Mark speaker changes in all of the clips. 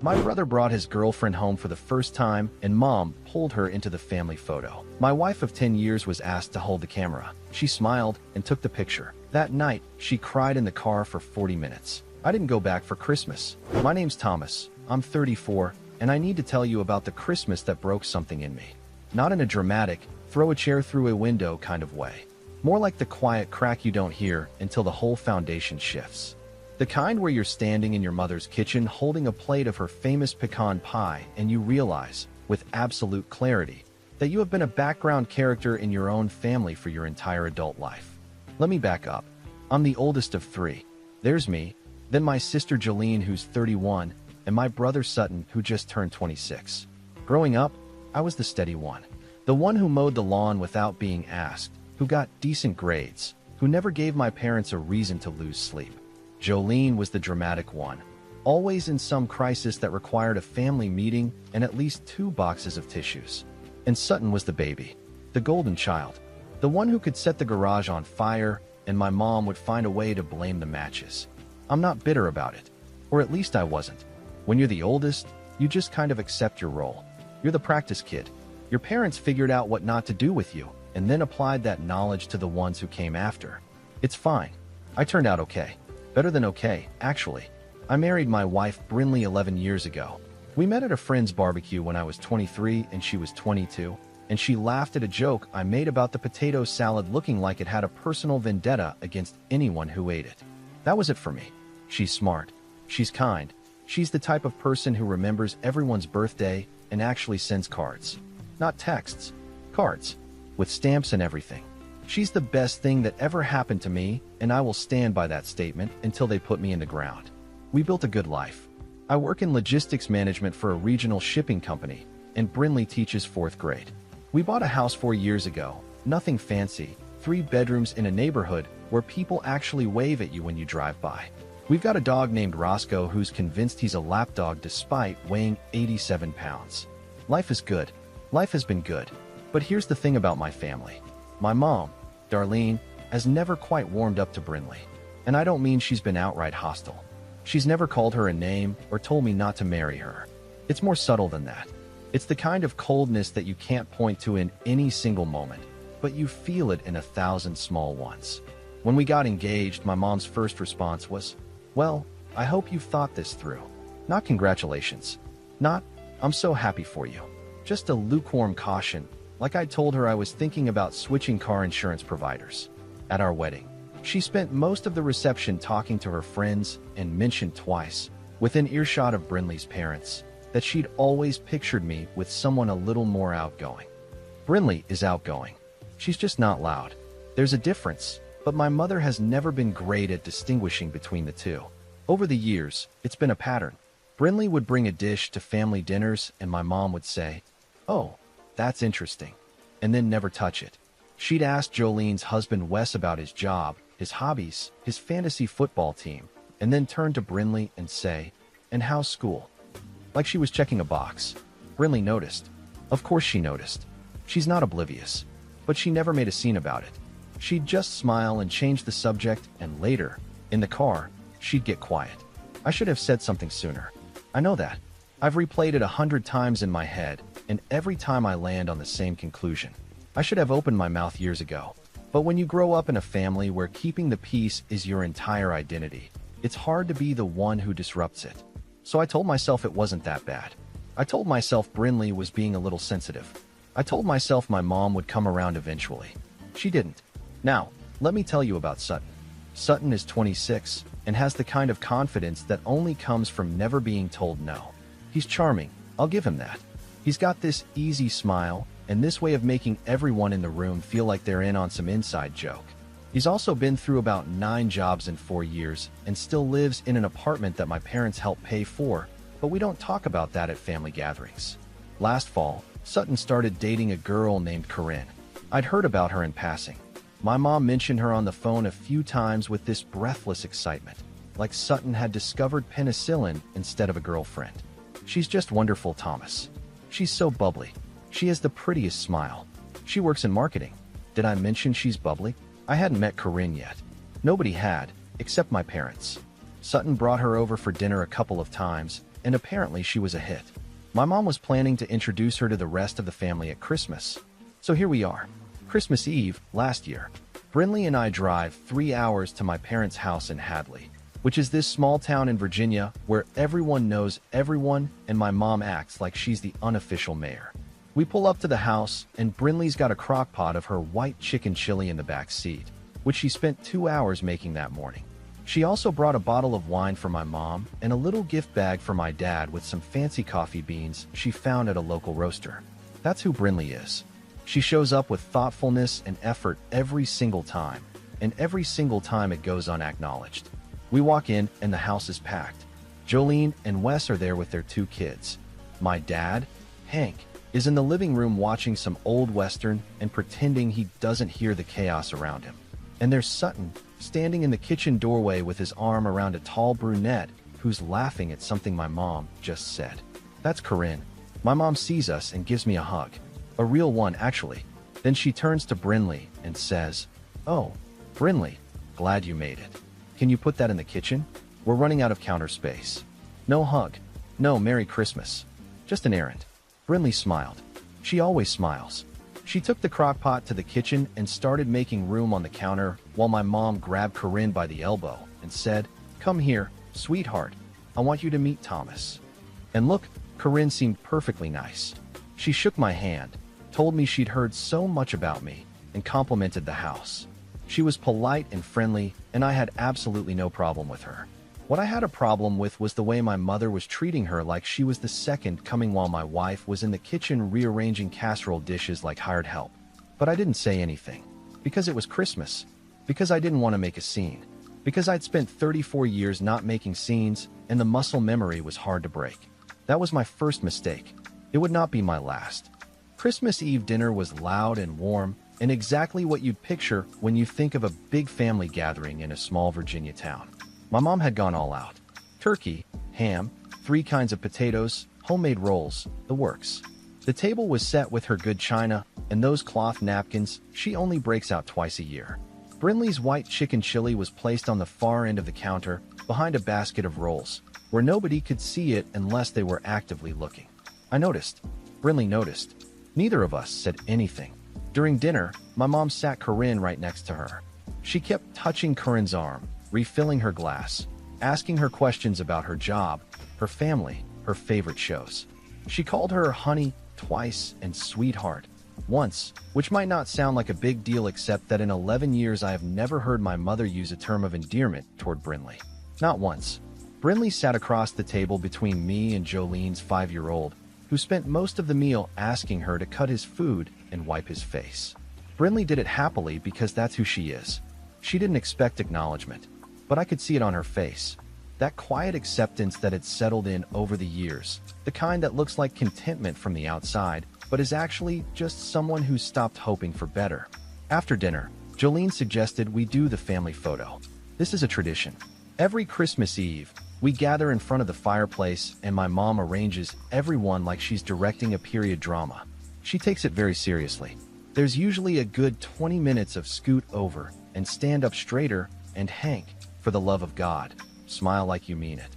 Speaker 1: My brother brought his girlfriend home for the first time, and Mom pulled her into the family photo. My wife of 10 years was asked to hold the camera. She smiled and took the picture. That night, she cried in the car for 40 minutes. I didn't go back for Christmas. My name's Thomas. I'm 34, and I need to tell you about the Christmas that broke something in me. Not in a dramatic, throw a chair through a window kind of way. More like the quiet crack you don't hear until the whole foundation shifts. The kind where you're standing in your mother's kitchen holding a plate of her famous pecan pie and you realize, with absolute clarity, that you have been a background character in your own family for your entire adult life. Let me back up. I'm the oldest of 3. There's me, then my sister Jolene, who's 31, and my brother Sutton, who just turned 26. Growing up, I was the steady one. The one who mowed the lawn without being asked, who got decent grades, who never gave my parents a reason to lose sleep. Jolene was the dramatic one, always in some crisis that required a family meeting and at least 2 boxes of tissues. And Sutton was the baby, the golden child, the one who could set the garage on fire, and my mom would find a way to blame the matches. I'm not bitter about it, or at least I wasn't. When you're the oldest, you just kind of accept your role. You're the practice kid. Your parents figured out what not to do with you, and then applied that knowledge to the ones who came after. It's fine. I turned out okay. Better than okay, actually. I married my wife Brinley 11 years ago. We met at a friend's barbecue when I was 23 and she was 22, and she laughed at a joke I made about the potato salad looking like it had a personal vendetta against anyone who ate it. That was it for me. She's smart. She's kind. She's the type of person who remembers everyone's birthday and actually sends cards. Not texts. Cards. With stamps and everything. She's the best thing that ever happened to me, and I will stand by that statement until they put me in the ground. We built a good life. I work in logistics management for a regional shipping company, and Brinley teaches 4th grade. We bought a house 4 years ago, nothing fancy, 3 bedrooms in a neighborhood where people actually wave at you when you drive by. We've got a dog named Roscoe who's convinced he's a lapdog despite weighing 87 pounds. Life is good. Life has been good. But here's the thing about my family. My mom, Darlene, has never quite warmed up to Brinley. And I don't mean she's been outright hostile. She's never called her a name or told me not to marry her. It's more subtle than that. It's the kind of coldness that you can't point to in any single moment, but you feel it in 1,000 small ones. When we got engaged, my mom's first response was, "Well, I hope you've thought this through." Not congratulations. Not, "I'm so happy for you." Just a lukewarm caution, like I told her I was thinking about switching car insurance providers. At our wedding, she spent most of the reception talking to her friends and mentioned twice, within earshot of Brinley's parents, that she'd always pictured me with someone a little more outgoing. Brinley is outgoing. She's just not loud. There's a difference, but my mother has never been great at distinguishing between the two. Over the years, it's been a pattern. Brinley would bring a dish to family dinners and my mom would say, "Oh, that's interesting," and then never touch it. She'd ask Jolene's husband Wes about his job, his hobbies, his fantasy football team, and then turn to Brinley and say, "And how's school?" Like she was checking a box. Brinley noticed. Of course she noticed. She's not oblivious. But she never made a scene about it. She'd just smile and change the subject, and later, in the car, she'd get quiet. I should have said something sooner. I know that. I've replayed it 100 times in my head, and every time I land on the same conclusion. I should have opened my mouth years ago. But when you grow up in a family where keeping the peace is your entire identity, it's hard to be the one who disrupts it. So I told myself it wasn't that bad. I told myself Brinley was being a little sensitive. I told myself my mom would come around eventually. She didn't. Now, let me tell you about Sutton. Sutton is 26 and has the kind of confidence that only comes from never being told no. He's charming, I'll give him that. He's got this easy smile and this way of making everyone in the room feel like they're in on some inside joke. He's also been through about 9 jobs in 4 years and still lives in an apartment that my parents helped pay for, but we don't talk about that at family gatherings. Last fall, Sutton started dating a girl named Corinne. I'd heard about her in passing. My mom mentioned her on the phone a few times with this breathless excitement, like Sutton had discovered penicillin instead of a girlfriend. She's just wonderful, Thomas. She's so bubbly. She has the prettiest smile. She works in marketing. Did I mention she's bubbly? I hadn't met Corinne yet. Nobody had, except my parents. Sutton brought her over for dinner a couple of times, and apparently she was a hit. My mom was planning to introduce her to the rest of the family at Christmas. So here we are. Christmas Eve, last year. Brinley and I drive 3 hours to my parents' house in Hadley, which is this small town in Virginia where everyone knows everyone and my mom acts like she's the unofficial mayor. We pull up to the house and Brinley's got a crock pot of her white chicken chili in the back seat, which she spent 2 hours making that morning. She also brought a bottle of wine for my mom and a little gift bag for my dad with some fancy coffee beans she found at a local roaster. That's who Brinley is. She shows up with thoughtfulness and effort every single time, and every single time it goes unacknowledged. We walk in and the house is packed. Jolene and Wes are there with their 2 kids. My dad, Hank, is in the living room watching some old Western and pretending he doesn't hear the chaos around him. And there's Sutton, standing in the kitchen doorway with his arm around a tall brunette who's laughing at something my mom just said. That's Corinne. My mom sees us and gives me a hug. A real one, actually. Then she turns to Brinley and says, "Oh, Brinley, glad you made it. Can you put that in the kitchen? We're running out of counter space." No hug. No Merry Christmas. Just an errand. Brinley smiled. She always smiles. She took the crock pot to the kitchen and started making room on the counter while my mom grabbed Corinne by the elbow and said, "Come here, sweetheart. I want you to meet Thomas." And look, Corinne seemed perfectly nice. She shook my hand, told me she'd heard so much about me, and complimented the house. She was polite and friendly, and I had absolutely no problem with her. What I had a problem with was the way my mother was treating her like she was the second coming while my wife was in the kitchen rearranging casserole dishes like hired help. But I didn't say anything. Because it was Christmas. Because I didn't want to make a scene. Because I'd spent 34 years not making scenes, and the muscle memory was hard to break. That was my first mistake. It would not be my last. Christmas Eve dinner was loud and warm, and exactly what you'd picture when you think of a big family gathering in a small Virginia town. My mom had gone all out. Turkey, ham, 3 kinds of potatoes, homemade rolls, the works. The table was set with her good china, and those cloth napkins she only breaks out twice a year. Brinley's white chicken chili was placed on the far end of the counter, behind a basket of rolls, where nobody could see it unless they were actively looking. I noticed. Brinley noticed. Neither of us said anything. During dinner, my mom sat Corinne right next to her. She kept touching Corinne's arm, refilling her glass, asking her questions about her job, her family, her favorite shows. She called her honey twice and sweetheart once, which might not sound like a big deal except that in 11 years I have never heard my mother use a term of endearment toward Brinley. Not once. Brinley sat across the table between me and Jolene's 5-year-old, who spent most of the meal asking her to cut his food and wipe his face. Brinley did it happily because that's who she is. She didn't expect acknowledgement, but I could see it on her face. That quiet acceptance that had settled in over the years, the kind that looks like contentment from the outside, but is actually just someone who stopped hoping for better. After dinner, Jolene suggested we do the family photo. This is a tradition. Every Christmas Eve, we gather in front of the fireplace and my mom arranges everyone like she's directing a period drama. She takes it very seriously. There's usually a good 20 minutes of scoot over and stand up straighter and Hank, for the love of God, smile like you mean it.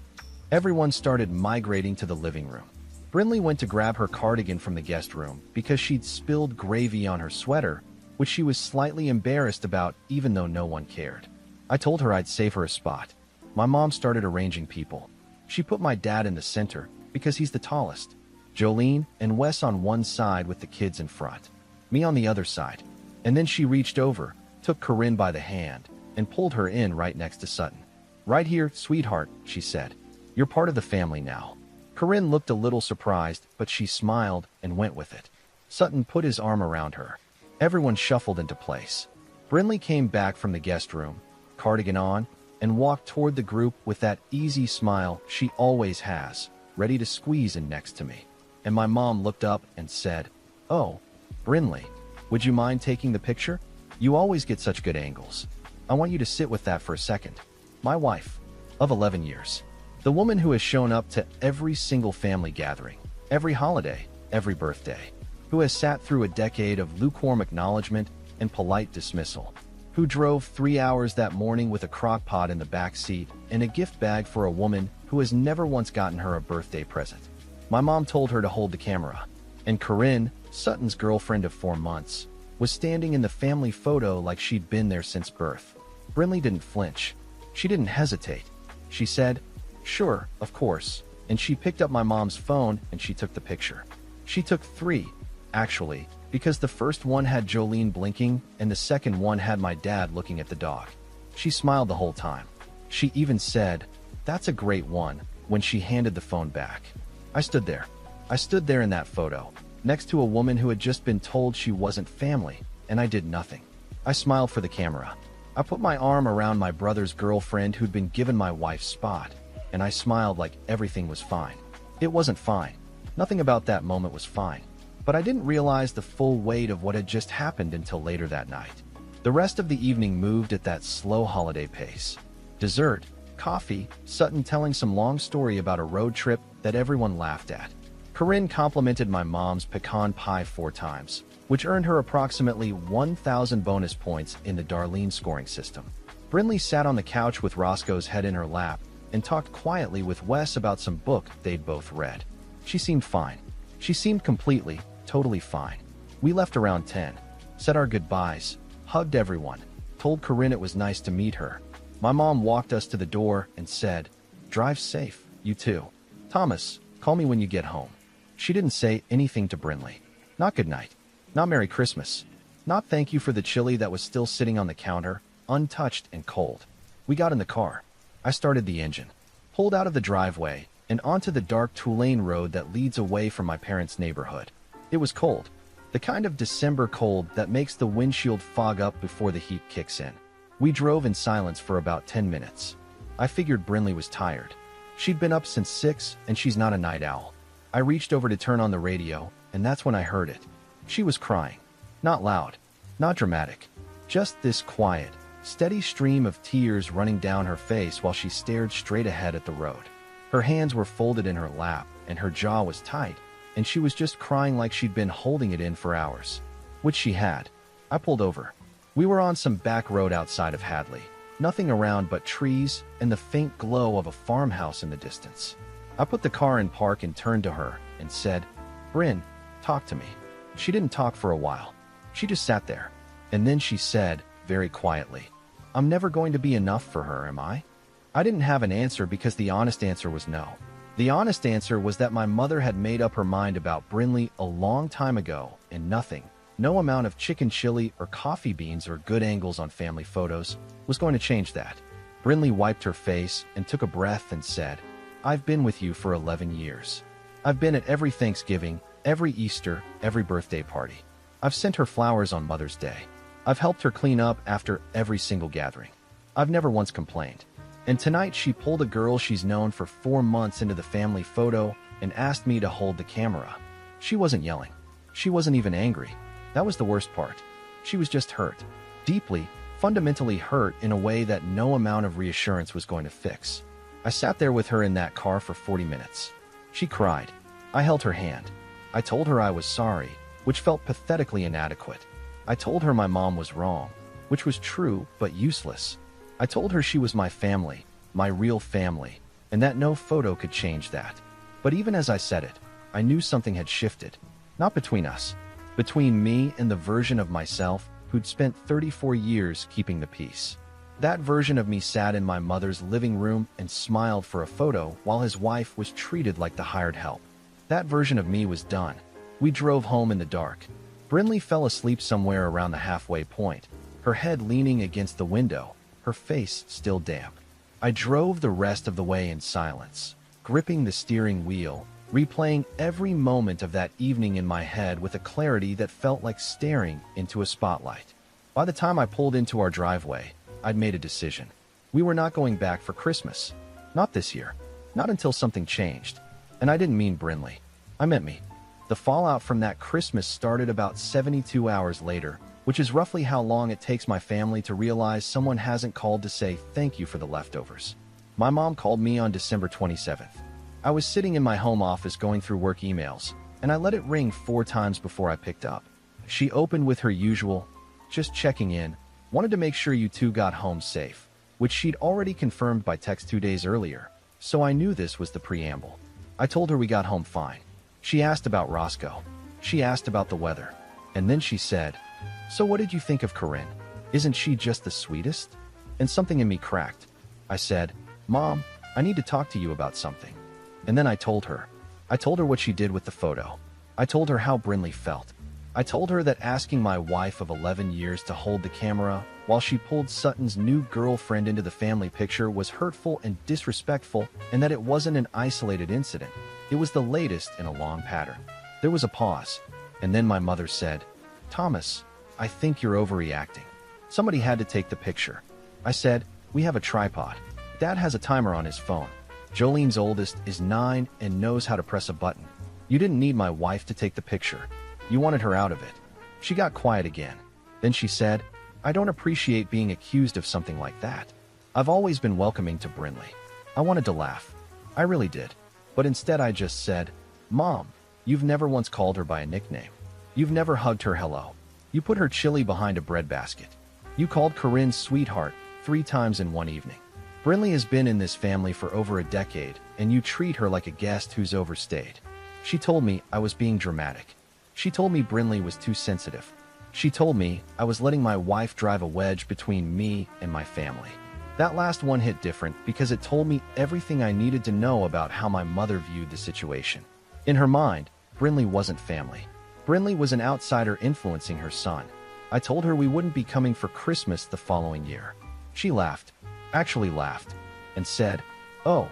Speaker 1: Everyone started migrating to the living room. Brinley went to grab her cardigan from the guest room because she'd spilled gravy on her sweater, which she was slightly embarrassed about even though no one cared. I told her I'd save her a spot. My mom started arranging people. She put my dad in the center because he's the tallest. Jolene and Wes on one side with the kids in front. Me on the other side. And then she reached over, took Corinne by the hand, and pulled her in right next to Sutton. "Right here, sweetheart," she said. "You're part of the family now." Corinne looked a little surprised, but she smiled and went with it. Sutton put his arm around her. Everyone shuffled into place. Brinley came back from the guest room, cardigan on, and walked toward the group with that easy smile she always has, ready to squeeze in next to me. And my mom looked up and said, "Oh, Brinley, would you mind taking the picture? You always get such good angles. I want you to sit with that for a second." My wife, of 11 years. The woman who has shown up to every single family gathering, every holiday, every birthday. Who has sat through a decade of lukewarm acknowledgement and polite dismissal. Who drove 3 hours that morning with a crock pot in the back seat and a gift bag for a woman who who has never once gotten her a birthday present. My mom told her to hold the camera, and Corinne, Sutton's girlfriend of 4 months, was standing in the family photo like she'd been there since birth. Brinley didn't flinch. She didn't hesitate. She said, "Sure, of course," and she picked up my mom's phone and she took the picture. She took 3, actually, because the first one had Jolene blinking and the second one had my dad looking at the dog. She smiled the whole time. She even said, "That's a great one," when she handed the phone back. I stood there in that photo, next to a woman who had just been told she wasn't family, and I did nothing. I smiled for the camera. I put my arm around my brother's girlfriend who'd been given my wife's spot, and I smiled like everything was fine. It wasn't fine. Nothing about that moment was fine. But I didn't realize the full weight of what had just happened until later that night. The rest of the evening moved at that slow holiday pace. Dessert, coffee, Sutton telling some long story about a road trip that everyone laughed at. Corinne complimented my mom's pecan pie 4 times, which earned her approximately 1,000 bonus points in the Darlene scoring system. Brinley sat on the couch with Roscoe's head in her lap and talked quietly with Wes about some book they'd both read. She seemed fine. She seemed completely, totally fine. We left around 10, said our goodbyes, hugged everyone, told Corinne it was nice to meet her. My mom walked us to the door and said, "Drive safe, you too. Thomas, call me when you get home." She didn't say anything to Brinley. Not good night. Not Merry Christmas. Not thank you for the chili that was still sitting on the counter, untouched and cold. We got in the car. I started the engine, pulled out of the driveway, and onto the dark two-lane road that leads away from my parents' neighborhood. It was cold. The kind of December cold that makes the windshield fog up before the heat kicks in. We drove in silence for about 10 minutes. I figured Brinley was tired. She'd been up since 6, and she's not a night owl. I reached over to turn on the radio, and that's when I heard it. She was crying. Not loud, not dramatic. Just this quiet, steady stream of tears running down her face while she stared straight ahead at the road. Her hands were folded in her lap, and her jaw was tight, and she was just crying like she'd been holding it in for hours. Which she had. I pulled over. We were on some back road outside of Hadley. Nothing around but trees and the faint glow of a farmhouse in the distance. I put the car in park and turned to her and said, "Bryn, talk to me." She didn't talk for a while. She just sat there. And then she said, very quietly, "I'm never going to be enough for her, am I?" I didn't have an answer because the honest answer was no. The honest answer was that my mother had made up her mind about Brinley a long time ago, and nothing, no amount of chicken chili or coffee beans or good angles on family photos, was going to change that. Brinley wiped her face and took a breath and said, "I've been with you for 11 years. I've been at every Thanksgiving, every Easter, every birthday party. I've sent her flowers on Mother's Day. I've helped her clean up after every single gathering. I've never once complained." And tonight she pulled a girl she's known for 4 months into the family photo and asked me to hold the camera. She wasn't yelling. She wasn't even angry. That was the worst part. She was just hurt. Deeply, fundamentally hurt in a way that no amount of reassurance was going to fix. I sat there with her in that car for 40 minutes. She cried. I held her hand. I told her I was sorry, which felt pathetically inadequate. I told her my mom was wrong, which was true but useless. I told her she was my family, my real family, and that no photo could change that. But even as I said it, I knew something had shifted. Not between us. Between me and the version of myself who'd spent 34 years keeping the peace. That version of me sat in my mother's living room and smiled for a photo while his wife was treated like the hired help. That version of me was done. We drove home in the dark. Brinley fell asleep somewhere around the halfway point, her head leaning against the window, her face still damp. I drove the rest of the way in silence, gripping the steering wheel, replaying every moment of that evening in my head with a clarity that felt like staring into a spotlight. By the time I pulled into our driveway, I'd made a decision. We were not going back for Christmas. Not this year. Not until something changed. And I didn't mean Brinley. I meant me. The fallout from that Christmas started about 72 hours later, which is roughly how long it takes my family to realize someone hasn't called to say thank you for the leftovers. My mom called me on December 27th. I was sitting in my home office going through work emails, and I let it ring 4 times before I picked up. She opened with her usual, "Just checking in. Wanted to make sure you two got home safe," which she'd already confirmed by text 2 days earlier. So I knew this was the preamble. I told her we got home fine. She asked about Roscoe. She asked about the weather. And then she said, "So what did you think of Corinne? Isn't she just the sweetest?" And something in me cracked. I said, "Mom, I need to talk to you about something." And then I told her. I told her what she did with the photo. I told her how Brinley felt. I told her that asking my wife of 11 years to hold the camera while she pulled Sutton's new girlfriend into the family picture was hurtful and disrespectful, and that it wasn't an isolated incident. It was the latest in a long pattern. There was a pause, and then my mother said, "Thomas, I think you're overreacting. Somebody had to take the picture." I said, "We have a tripod. Dad has a timer on his phone. Jolene's oldest is 9 and knows how to press a button. You didn't need my wife to take the picture. You wanted her out of it." She got quiet again. Then she said, "I don't appreciate being accused of something like that. I've always been welcoming to Brinley." I wanted to laugh. I really did. But instead I just said, "Mom, you've never once called her by a nickname. You've never hugged her hello. You put her chili behind a breadbasket. You called Corinne sweetheart 3 times in one evening. Brinley has been in this family for over a decade, and you treat her like a guest who's overstayed." She told me I was being dramatic. She told me Brinley was too sensitive. She told me I was letting my wife drive a wedge between me and my family. That last one hit different because it told me everything I needed to know about how my mother viewed the situation. In her mind, Brinley wasn't family. Brinley was an outsider influencing her son. I told her we wouldn't be coming for Christmas the following year. She laughed, actually laughed, and said, "Oh,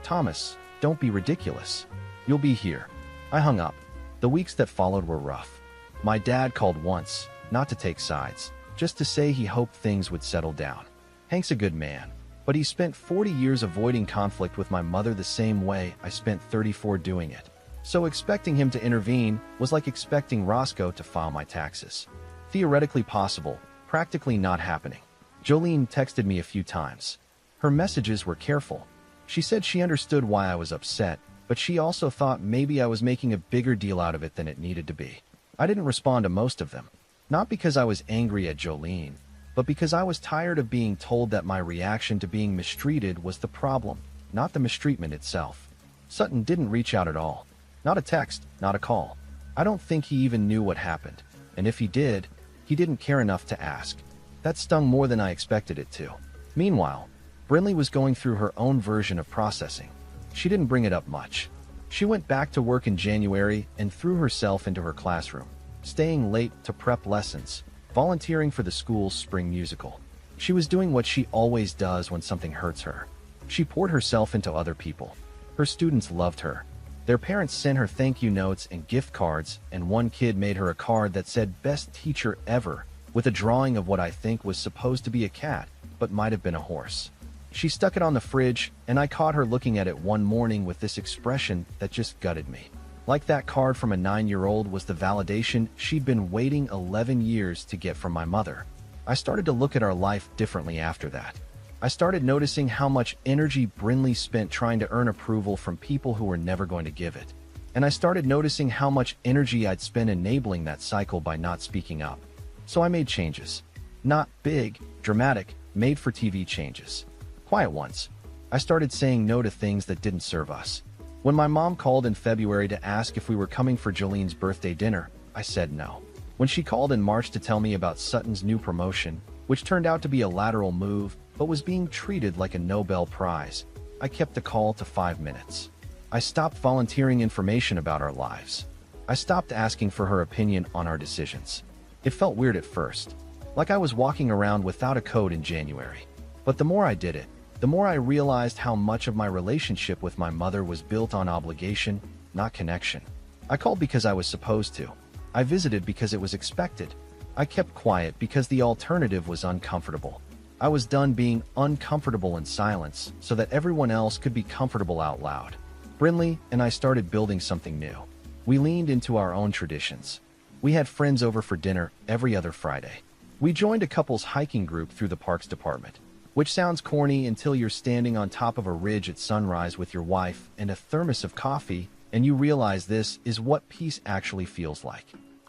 Speaker 1: Thomas, don't be ridiculous. You'll be here." I hung up. The weeks that followed were rough. My dad called once, not to take sides, just to say he hoped things would settle down. Hank's a good man, but he spent 40 years avoiding conflict with my mother the same way I spent 34 doing it. So expecting him to intervene was like expecting Roscoe to file my taxes. Theoretically possible, practically not happening. Jolene texted me a few times. Her messages were careful. She said she understood why I was upset, but she also thought maybe I was making a bigger deal out of it than it needed to be. I didn't respond to most of them. Not because I was angry at Jolene, but because I was tired of being told that my reaction to being mistreated was the problem, not the mistreatment itself. Sutton didn't reach out at all. Not a text, not a call. I don't think he even knew what happened, and if he did, he didn't care enough to ask. That stung more than I expected it to. Meanwhile, Brinley was going through her own version of processing. She didn't bring it up much. She went back to work in January and threw herself into her classroom, staying late to prep lessons, volunteering for the school's spring musical. She was doing what she always does when something hurts her. She poured herself into other people. Her students loved her. Their parents sent her thank you notes and gift cards, and one kid made her a card that said "Best Teacher Ever," with a drawing of what I think was supposed to be a cat, but might have been a horse. She stuck it on the fridge, and I caught her looking at it one morning with this expression that just gutted me. Like that card from a 9-year-old was the validation she'd been waiting 11 years to get from my mother. I started to look at our life differently after that. I started noticing how much energy Brinley spent trying to earn approval from people who were never going to give it. And I started noticing how much energy I'd spent enabling that cycle by not speaking up. So I made changes. Not big, dramatic, made-for-TV changes. Quiet ones. I started saying no to things that didn't serve us. When my mom called in February to ask if we were coming for Jolene's birthday dinner, I said no. When she called in March to tell me about Sutton's new promotion, which turned out to be a lateral move, but was being treated like a Nobel Prize, I kept the call to 5 minutes. I stopped volunteering information about our lives. I stopped asking for her opinion on our decisions. It felt weird at first, like I was walking around without a code in January. But the more I did it, the more I realized how much of my relationship with my mother was built on obligation, not connection. I called because I was supposed to. I visited because it was expected. I kept quiet because the alternative was uncomfortable. I was done being uncomfortable in silence so that everyone else could be comfortable out loud. Brinley and I started building something new. We leaned into our own traditions. We had friends over for dinner every other Friday. We joined a couple's hiking group through the parks department, which sounds corny until you're standing on top of a ridge at sunrise with your wife and a thermos of coffee, and you realize this is what peace actually feels like.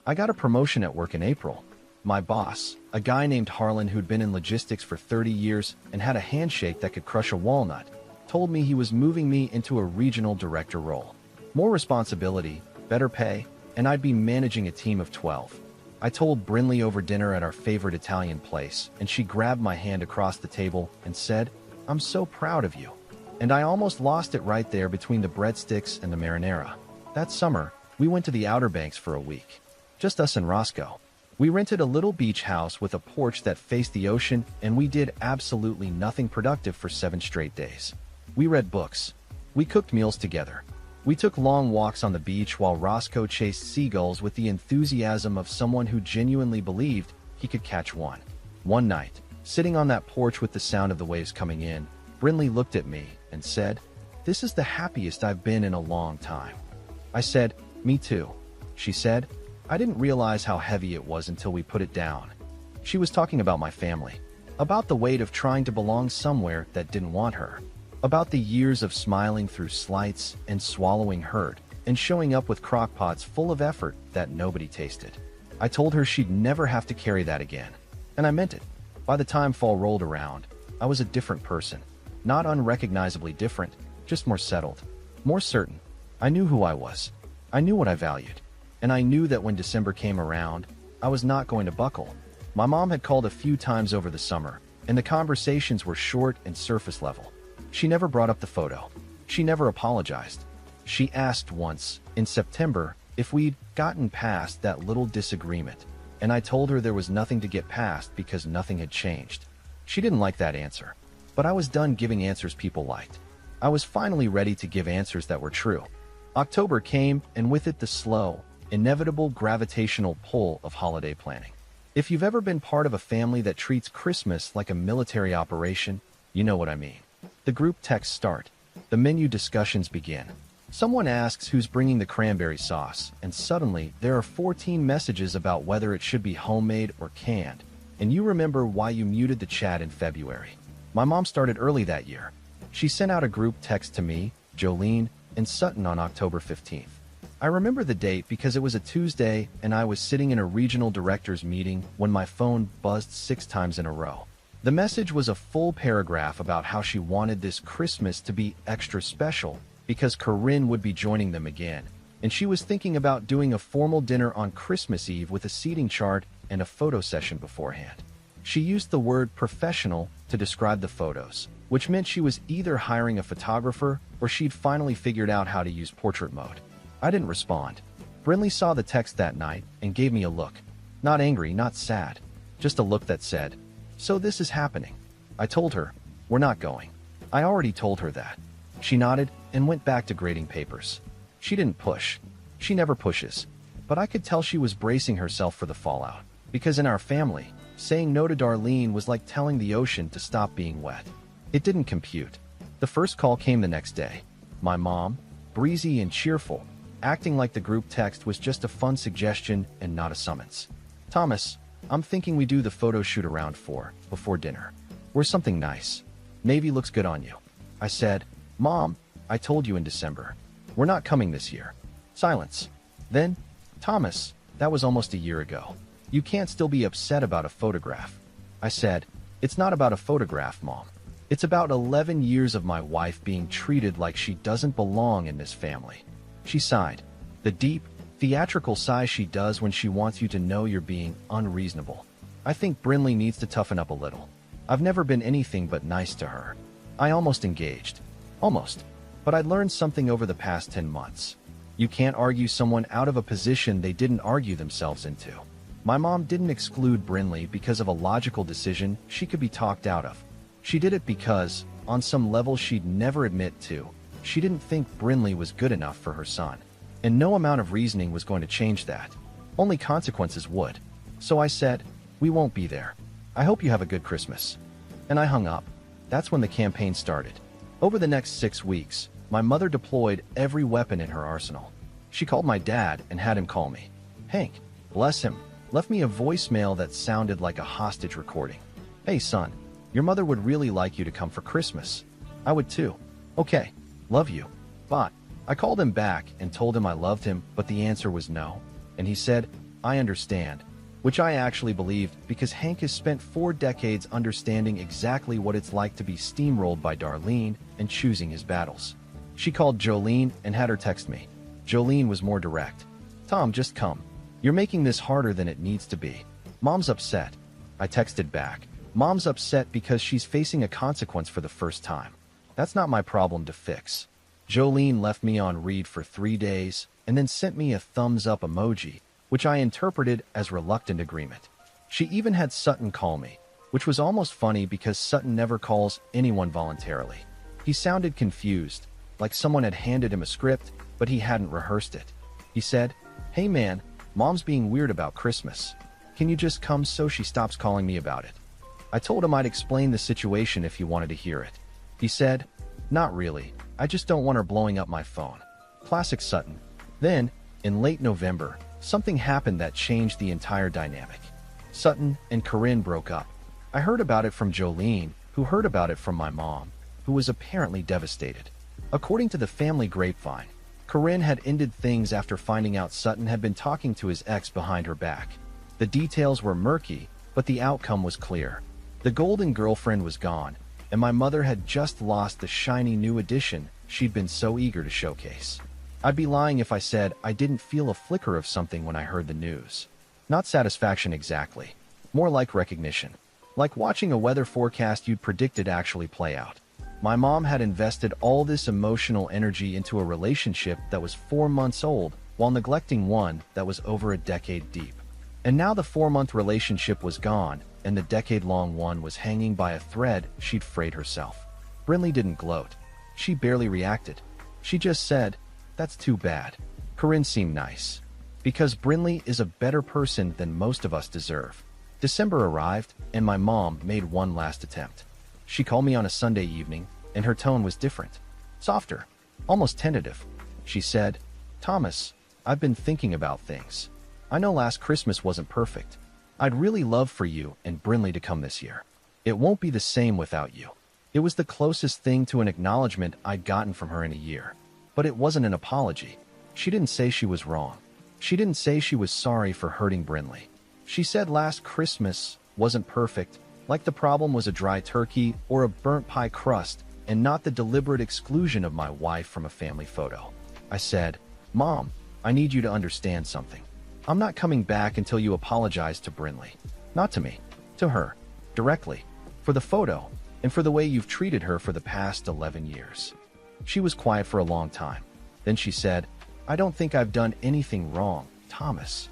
Speaker 1: I got a promotion at work in April. My boss, a guy named Harlan who'd been in logistics for 30 years and had a handshake that could crush a walnut, told me he was moving me into a regional director role. More responsibility, better pay, and I'd be managing a team of 12. I told Brinley over dinner at our favorite Italian place, and she grabbed my hand across the table and said, "I'm so proud of you." And I almost lost it right there between the breadsticks and the marinara. That summer, we went to the Outer Banks for a week. Just us and Roscoe. We rented a little beach house with a porch that faced the ocean, and we did absolutely nothing productive for 7 straight days. We read books. We cooked meals together. We took long walks on the beach while Roscoe chased seagulls with the enthusiasm of someone who genuinely believed he could catch one. One night, sitting on that porch with the sound of the waves coming in, Brinley looked at me and said, "This is the happiest I've been in a long time." I said, "Me too." She said, "I didn't realize how heavy it was until we put it down." She was talking about my family, about the weight of trying to belong somewhere that didn't want her, about the years of smiling through slights and swallowing hurt, and showing up with crockpots full of effort that nobody tasted. I told her she'd never have to carry that again, and I meant it. By the time fall rolled around, I was a different person. Not unrecognizably different, just more settled, more certain. I knew who I was. I knew what I valued. And I knew that when December came around, I was not going to buckle. My mom had called a few times over the summer, and the conversations were short and surface level. She never brought up the photo. She never apologized. She asked once, in September, if we'd gotten past that little disagreement, and I told her there was nothing to get past because nothing had changed. She didn't like that answer, but I was done giving answers people liked. I was finally ready to give answers that were true. October came, and with it the slow, inevitable gravitational pull of holiday planning. If you've ever been part of a family that treats Christmas like a military operation, you know what I mean. The group texts start. The menu discussions begin. Someone asks who's bringing the cranberry sauce, and suddenly there are 14 messages about whether it should be homemade or canned, and you remember why you muted the chat in February. My mom started early that year. She sent out a group text to me, Jolene, and Sutton on October 15th. I remember the date because it was a Tuesday and I was sitting in a regional directors meeting when my phone buzzed 6 times in a row. The message was a full paragraph about how she wanted this Christmas to be extra special because Corinne would be joining them again, and she was thinking about doing a formal dinner on Christmas Eve with a seating chart and a photo session beforehand. She used the word professional to describe the photos, which meant she was either hiring a photographer or she'd finally figured out how to use portrait mode. I didn't respond. Brinley saw the text that night and gave me a look. Not angry, not sad. Just a look that said, "So this is happening." I told her, "We're not going." I already told her that. She nodded and went back to grading papers. She didn't push. She never pushes. But I could tell she was bracing herself for the fallout. Because in our family, saying no to Darlene was like telling the ocean to stop being wet. It didn't compute. The first call came the next day. My mom, breezy and cheerful, acting like the group text was just a fun suggestion and not a summons. "Thomas, I'm thinking we do the photo shoot around 4, before dinner. Wear something nice. Navy looks good on you." I said, "Mom, I told you in December. We're not coming this year." Silence. Then, "Thomas, that was almost a year ago. You can't still be upset about a photograph." I said, "It's not about a photograph, Mom. It's about 11 years of my wife being treated like she doesn't belong in this family." She sighed. The deep, theatrical sigh she does when she wants you to know you're being unreasonable. I think Brinley needs to toughen up a little. I've never been anything but nice to her. I almost engaged. Almost. But I'd learned something over the past 10 months. You can't argue someone out of a position they didn't argue themselves into. My mom didn't exclude Brinley because of a logical decision she could be talked out of. She did it because, on some level she'd never admit to, she didn't think Brinley was good enough for her son. And no amount of reasoning was going to change that. Only consequences would. So I said, "We won't be there. I hope you have a good Christmas." And I hung up. That's when the campaign started. Over the next 6 weeks, my mother deployed every weapon in her arsenal. She called my dad and had him call me. Hank, bless him, left me a voicemail that sounded like a hostage recording. "Hey son, your mother would really like you to come for Christmas." I would too. "Okay, love you. Bye." I called him back and told him I loved him, but the answer was no. And he said, "I understand. which I actually believed because Hank has spent 4 decades understanding exactly what it's like to be steamrolled by Darlene and choosing his battles. She called Jolene and had her text me. Jolene was more direct. "Tom, just come. You're making this harder than it needs to be. Mom's upset." I texted back. "Mom's upset because she's facing a consequence for the first time. That's not my problem to fix." Jolene left me on read for 3 days and then sent me a thumbs up emoji, which I interpreted as reluctant agreement. She even had Sutton call me, which was almost funny because Sutton never calls anyone voluntarily. He sounded confused, like someone had handed him a script, but he hadn't rehearsed it. He said, "Hey man, Mom's being weird about Christmas. Can you just come so she stops calling me about it?" I told him I'd explain the situation if he wanted to hear it. He said, "Not really. I just don't want her blowing up my phone." Classic Sutton. Then, in late November, something happened that changed the entire dynamic. Sutton and Corinne broke up. I heard about it from Jolene, who heard about it from my mom, who was apparently devastated. According to the family grapevine, Corinne had ended things after finding out Sutton had been talking to his ex behind her back. The details were murky, but the outcome was clear. The golden girlfriend was gone, and my mother had just lost the shiny new addition she'd been so eager to showcase. I'd be lying if I said I didn't feel a flicker of something when I heard the news. Not satisfaction exactly, more like recognition. Like watching a weather forecast you'd predicted actually play out. My mom had invested all this emotional energy into a relationship that was 4 months old while neglecting one that was over a decade deep. And now the 4-month relationship was gone, and the decade-long one was hanging by a thread she'd frayed herself. Brinley didn't gloat. She barely reacted. She just said, "That's too bad." Corinne seemed nice. Because Brinley is a better person than most of us deserve. December arrived, and my mom made one last attempt. She called me on a Sunday evening, and her tone was different. Softer. Almost tentative. She said, "Thomas, I've been thinking about things. I know last Christmas wasn't perfect. I'd really love for you and Brinley to come this year. It won't be the same without you." It was the closest thing to an acknowledgement I'd gotten from her in a year. But it wasn't an apology. She didn't say she was wrong. She didn't say she was sorry for hurting Brinley. She said last Christmas wasn't perfect, like the problem was a dry turkey or a burnt pie crust, and not the deliberate exclusion of my wife from a family photo. I said, "Mom, I need you to understand something. I'm not coming back until you apologize to Brinley. Not to me. To her. Directly. For the photo, and for the way you've treated her for the past 11 years. She was quiet for a long time. Then she said, "I don't think I've done anything wrong, Thomas."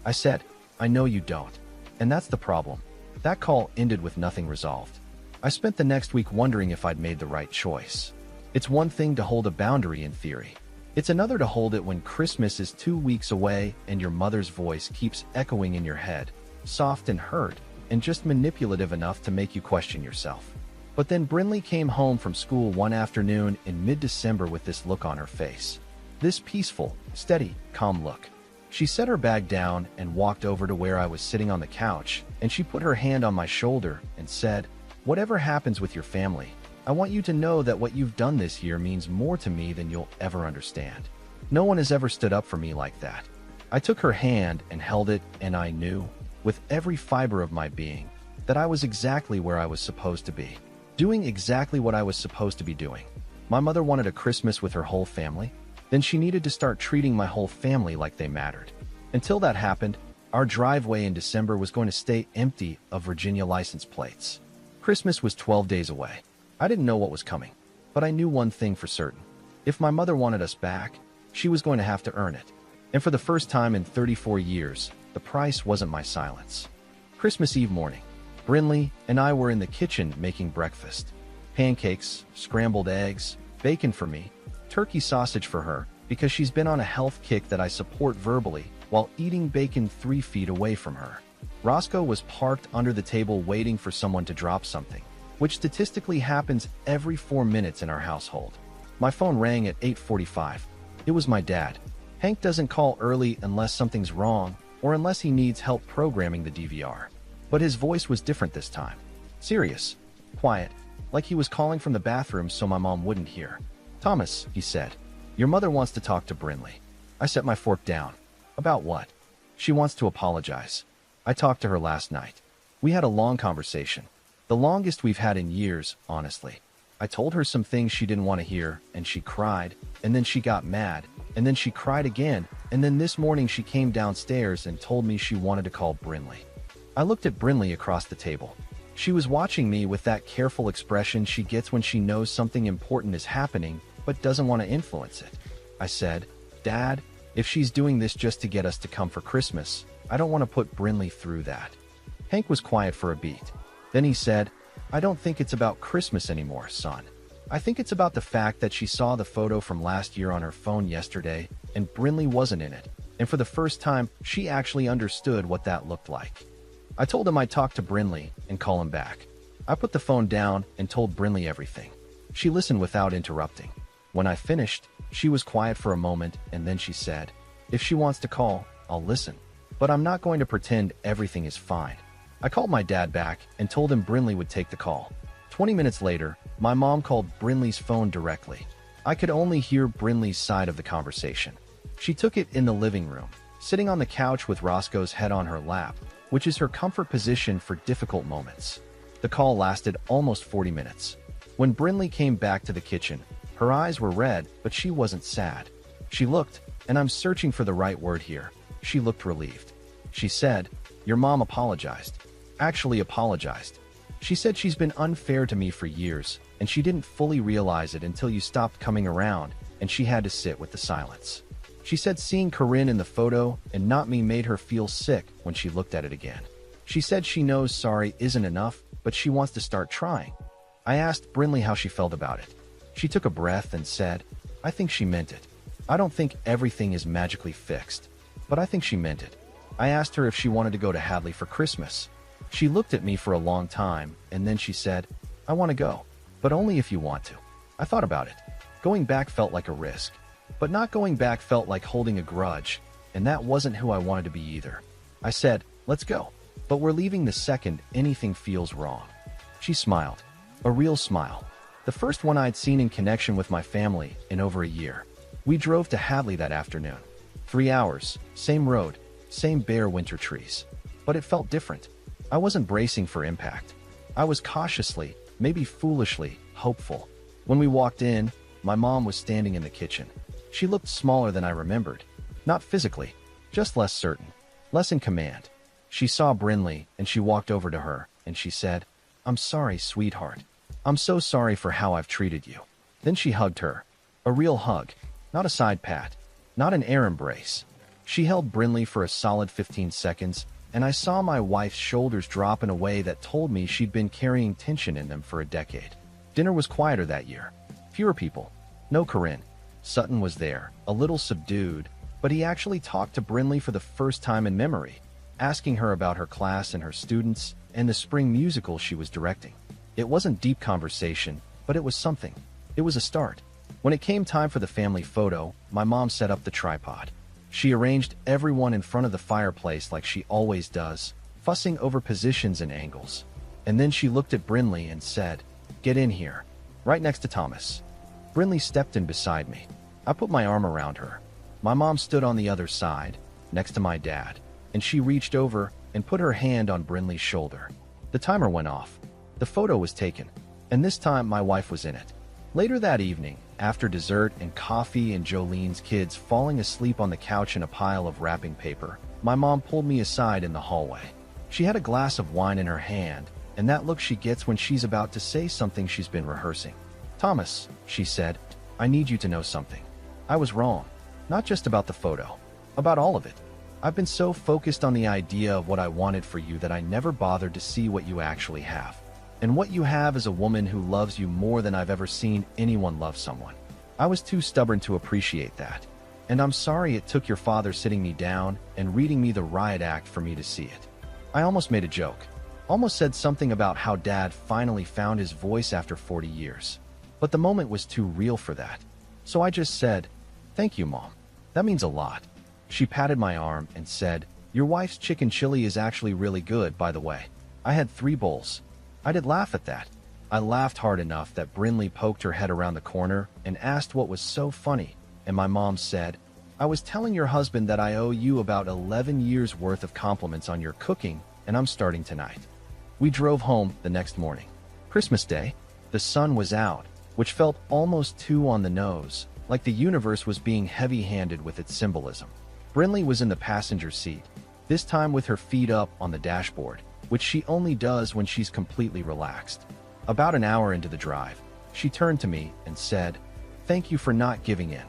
Speaker 1: I said, "I know you don't. And that's the problem." That call ended with nothing resolved. I spent the next week wondering if I'd made the right choice. It's one thing to hold a boundary in theory. It's another to hold it when Christmas is 2 weeks away and your mother's voice keeps echoing in your head, soft and hurt, and just manipulative enough to make you question yourself. But then Brinley came home from school one afternoon in mid-December with this look on her face. This peaceful, steady, calm look. She set her bag down and walked over to where I was sitting on the couch, and she put her hand on my shoulder and said, "Whatever happens with your family, I want you to know that what you've done this year means more to me than you'll ever understand. No one has ever stood up for me like that." I took her hand and held it, and I knew, with every fiber of my being, that I was exactly where I was supposed to be. Doing exactly what I was supposed to be doing. My mother wanted a Christmas with her whole family. Then she needed to start treating my whole family like they mattered. Until that happened, our driveway in December was going to stay empty of Virginia license plates. Christmas was 12 days away. I didn't know what was coming, but I knew one thing for certain. If my mother wanted us back, she was going to have to earn it. And for the first time in 34 years, the price wasn't my silence. Christmas Eve morning, Brinley and I were in the kitchen making breakfast. Pancakes, scrambled eggs, bacon for me, turkey sausage for her, because she's been on a health kick that I support verbally while eating bacon 3 feet away from her. Roscoe was parked under the table waiting for someone to drop something, which statistically happens every 4 minutes in our household. My phone rang at 8:45. It was my dad. Hank doesn't call early unless something's wrong or unless he needs help programming the DVR. But his voice was different this time. Serious. Quiet. Like he was calling from the bathroom so my mom wouldn't hear. "Thomas," he said, "your mother wants to talk to Brinley." I set my fork down. "About what?" "She wants to apologize." I talked to her last night. We had a long conversation. The longest we've had in years, honestly. I told her some things she didn't want to hear, and she cried, and then she got mad, and then she cried again, and then this morning she came downstairs and told me she wanted to call Brinley. I looked at Brinley across the table. She was watching me with that careful expression she gets when she knows something important is happening but doesn't want to influence it. I said, "Dad, if she's doing this just to get us to come for Christmas, I don't want to put Brinley through that." Hank was quiet for a beat. Then he said, "I don't think it's about Christmas anymore, son. I think it's about the fact that she saw the photo from last year on her phone yesterday, and Brinley wasn't in it, and for the first time, she actually understood what that looked like." I told him I'd talk to Brinley and call him back. I put the phone down and told Brinley everything. She listened without interrupting. When I finished, she was quiet for a moment, and then she said, "If she wants to call, I'll listen. But I'm not going to pretend everything is fine." I called my dad back and told him Brinley would take the call. 20 minutes later, my mom called Brinley's phone directly. I could only hear Brinley's side of the conversation. She took it in the living room, sitting on the couch with Roscoe's head on her lap, which is her comfort position for difficult moments. The call lasted almost 40 minutes. When Brinley came back to the kitchen, her eyes were red, but she wasn't sad. She looked, and I'm searching for the right word here, she looked relieved. She said, "Your mom apologized. Actually apologized. She said she's been unfair to me for years, and she didn't fully realize it until you stopped coming around, and she had to sit with the silence. She said seeing Corinne in the photo and not me made her feel sick when she looked at it again. She said she knows sorry isn't enough, but she wants to start trying." I asked Brinley how she felt about it. She took a breath and said, "I think she meant it. I don't think everything is magically fixed, but I think she meant it." I asked her if she wanted to go to Hadley for Christmas. She looked at me for a long time, and then she said, "I want to go, but only if you want to." I thought about it. Going back felt like a risk, but not going back felt like holding a grudge, and that wasn't who I wanted to be either. I said, "Let's go, but we're leaving the second anything feels wrong." She smiled. A real smile. The first one I'd seen in connection with my family in over a year. We drove to Hadley that afternoon. 3 hours, same road, same bare winter trees. But it felt different. I wasn't bracing for impact. I was cautiously, maybe foolishly, hopeful. When we walked in, my mom was standing in the kitchen. She looked smaller than I remembered. Not physically, just less certain, less in command. She saw Brinley, and she walked over to her, and she said, "I'm sorry, sweetheart. I'm so sorry for how I've treated you." Then she hugged her. A real hug, not a side pat, not an air embrace. She held Brinley for a solid 15 seconds, and I saw my wife's shoulders drop in a way that told me she'd been carrying tension in them for a decade. Dinner was quieter that year. Fewer people. No Corinne. Sutton was there, a little subdued, but he actually talked to Brinley for the first time in memory, asking her about her class and her students and the spring musical she was directing. It wasn't deep conversation, but it was something. It was a start. When it came time for the family photo, my mom set up the tripod. She arranged everyone in front of the fireplace like she always does, fussing over positions and angles. And then she looked at Brinley and said, "Get in here, right next to Thomas." Brinley stepped in beside me. I put my arm around her. My mom stood on the other side, next to my dad, and she reached over and put her hand on Brinley's shoulder. The timer went off. The photo was taken, and this time my wife was in it. Later that evening, after dessert and coffee and Jolene's kids falling asleep on the couch in a pile of wrapping paper, my mom pulled me aside in the hallway. She had a glass of wine in her hand, and that look she gets when she's about to say something she's been rehearsing. "Thomas," she said, "I need you to know something. I was wrong. Not just about the photo. About all of it. I've been so focused on the idea of what I wanted for you that I never bothered to see what you actually have. And what you have is a woman who loves you more than I've ever seen anyone love someone. I was too stubborn to appreciate that. And I'm sorry it took your father sitting me down and reading me the riot act for me to see it." I almost made a joke. Almost said something about how Dad finally found his voice after 40 years. But the moment was too real for that. So I just said, "Thank you, Mom. That means a lot." She patted my arm and said, "Your wife's chicken chili is actually really good, by the way. I had 3 bowls." I did laugh at that. I laughed hard enough that Brinley poked her head around the corner and asked what was so funny, and my mom said, I was telling your husband that I owe you about 11 years worth of compliments on your cooking, and I'm starting tonight. We drove home the next morning. Christmas Day. The sun was out, which felt almost too on the nose, like the universe was being heavy-handed with its symbolism. Brinley was in the passenger seat, this time with her feet up on the dashboard, which she only does when she's completely relaxed. About an hour into the drive, she turned to me and said, "Thank you for not giving in."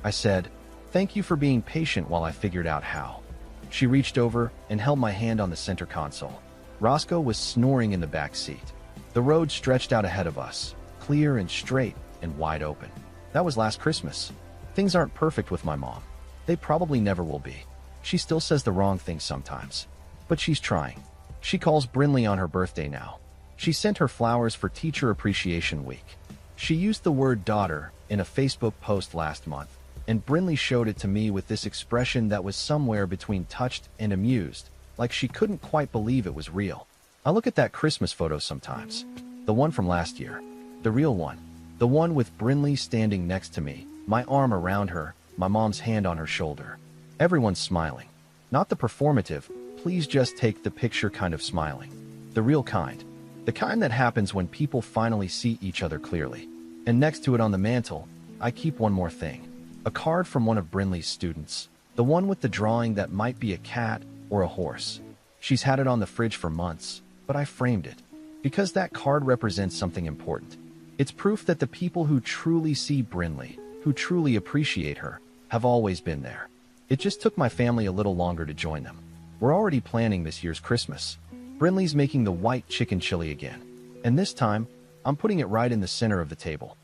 Speaker 1: I said, "Thank you for being patient while I figured out how." She reached over and held my hand on the center console. Roscoe was snoring in the back seat. The road stretched out ahead of us, clear and straight and wide open. That was last Christmas. Things aren't perfect with my mom. They probably never will be. She still says the wrong things sometimes. But she's trying. She calls Brinley on her birthday now. She sent her flowers for Teacher Appreciation Week. She used the word daughter in a Facebook post last month, and Brinley showed it to me with this expression that was somewhere between touched and amused, like she couldn't quite believe it was real. I look at that Christmas photo sometimes, the one from last year, the real one, the one with Brinley standing next to me, my arm around her, my mom's hand on her shoulder. Everyone's smiling. Not the performative, please just take the picture kind of smiling. The real kind. The kind that happens when people finally see each other clearly. And next to it on the mantle, I keep one more thing. A card from one of Brinley's students. The one with the drawing that might be a cat or a horse. She's had it on the fridge for months, but I framed it. Because that card represents something important. It's proof that the people who truly see Brinley, who truly appreciate her, have always been there. It just took my family a little longer to join them. We're already planning this year's Christmas. Brinley's making the white chicken chili again. And this time, I'm putting it right in the center of the table.